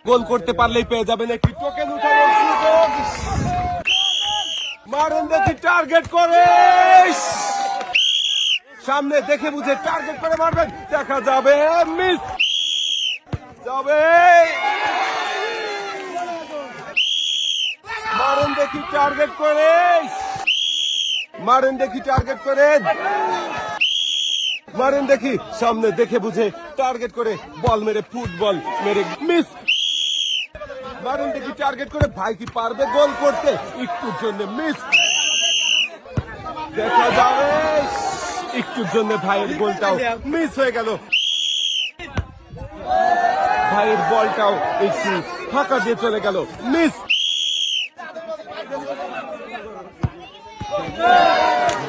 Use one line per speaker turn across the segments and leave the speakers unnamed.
গোল করতে পারলেই পেয়ে যাবেন একটি টোকেন উঠানোর সুযোগ। মারেন দেখি টার্গেট করে, সামনে দেখে বুঝে টার্গেট করে মারবেন, দেখা যাবে মিস যাবে। মারেন দেখি টার্গেট করে, মারেন দেখি টার্গেট করে, মারেন দেখি সামনে দেখে বুঝে টার্গেট করে বল মেরে ফুটবল মেরে মিস। মারেন দেখি টার্গেট করে, ভাই কি পারবে গোল করতে? একটুর জন্য মিস, দেখা যাবে একটুর জন্য ভাইয়ের গোলটাও মিস হয়ে গেল। ভাইয়ের বলটাও একটু ফাঁকা দিয়ে চলে গেল, মিস।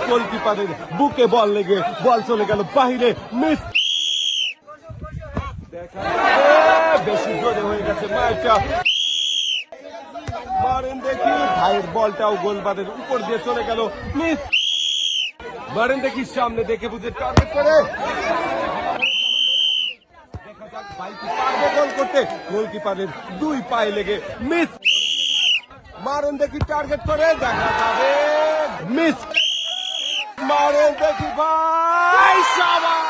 গোলকিপারের বুকে বল লেগে বল চলে গেল বাহিরে, মিস। দেখা যাবে বেশি জোরে হয়ে গেছে ম্যাচটা। মারেন দেখি ভাইয়ের বলটাও গোলবারের উপর দিয়ে চলে গেল, মিস। মারেন দেখি সামনে দেখে বুঝে টার্গেট করে, দেখা যাক ভাই কি পারবে গোল করতে? গোলকিপারের দুই পায়ে লেগে মিস। মারেন দেখি টার্গেট করে, দেখা যাবে মিস। মারেন দেখি ভাই, শাবাশ।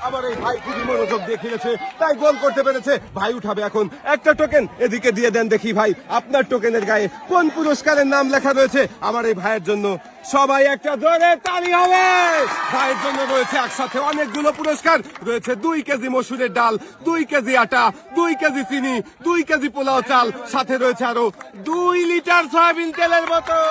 আবার এই ভাই খুবই মনোযোগ দিয়ে খেলেছে, তাই গোল করতে পেরেছে। ভাই উঠাবে এখন একটা টোকেন, এদিকে দিয়ে দেন দেখি ভাই আপনার টোকেনের গায়ে কোন পুরস্কারের নাম লেখা রয়েছে আমার এই ভাইয়ের জন্য। সবাই একটা জোরে তালি হবে। ভাইয়ের জন্য রয়েছে একসাথে অনেকগুলো পুরস্কার, রয়েছে 2 কেজি মসুরের ডাল, 2 কেজি আটা, 2 কেজি চিনি, 2 কেজি পোলাও চাল, সাথে রয়েছে আরো 2 লিটার সয়াবিন তেলের বোতল।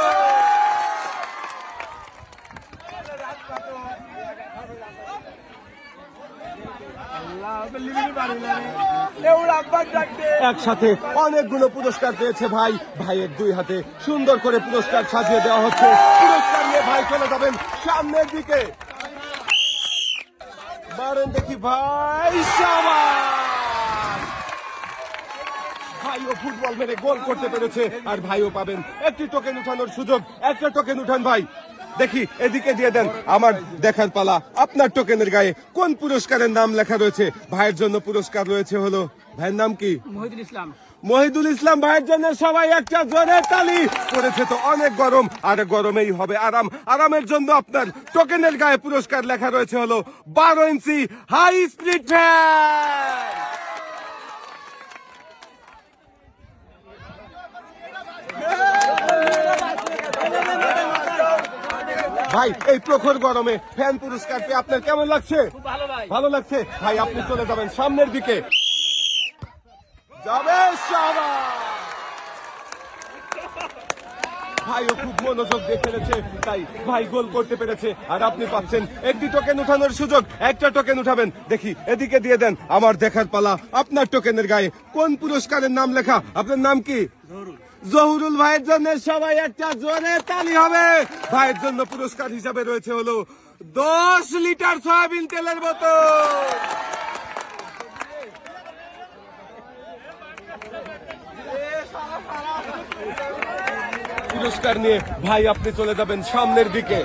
একসাথে অনেকগুলো পুরস্কার পেয়েছে ভাই। ভাইয়ের 2 হাতে সুন্দর করে পুরস্কার সাজিয়ে দেওয়া হচ্ছে। পুরস্কার নিয়ে ভাই চলে যাবেন সামনের দিকে। মারেন দেখি ভাই, শাবাশ। ভাইও ফুটবল মেরে গোল করতে পেরেছে, আর ভাইও পাবেন একটি টোকেন উঠানোর সুযোগ। একটা টোকেন উঠান ভাই, দেখি এদিকে দিয়ে দেন। আমার দেখার পালা আপনার টোকেনের গায়ে কোন পুরস্কারের নাম লেখা রয়েছে। ভাইয়ের জন্য পুরস্কার রয়েছে হলো, ভাইয়ের নাম কি?
মহিদুল ইসলাম।
মহিদুল ইসলাম ভাইয়ের জন্য সবাই একটা জোরে তালি। পড়েছে তো অনেক গরম, আর গরমেই হবে আরাম। আরামের জন্য আপনার টোকেনের গায়ে পুরস্কার লেখা রয়েছে হলো 12 ইঞ্চি হাই স্পিড ফ্যান। ভাই এই প্রখর গরমে ফ্যান পুরস্কার পেয়ে আপনার কেমন লাগছে? ভালো লাগছে ভাই। আপনি চলে যাবেন সামনের দিকে, যাবে ভাইও খুব মনোযোগ দিয়ে খেলেছে, তাই ভাই গোল করতে পেরেছে। আর আপনি পাচ্ছেন একটি টোকেন উঠানোর সুযোগ। একটা টোকেন উঠাবেন, দেখি এদিকে দিয়ে দেন। আমার দেখার পালা আপনার টোকেনের গায়ে কোন পুরস্কারের নাম লেখা। আপনার নাম কি? জহুরুল ভাইয়ের জন্য সবাই একটা জোরে তালি হবে। ভাইয়ের জন্য পুরস্কার হিসাবে রয়েছে হলো 10 লিটার সয়াবিন তেলের বোতল। পুরস্কার নিয়ে ভাই আপনি চলে যাবেন সামনের দিকে।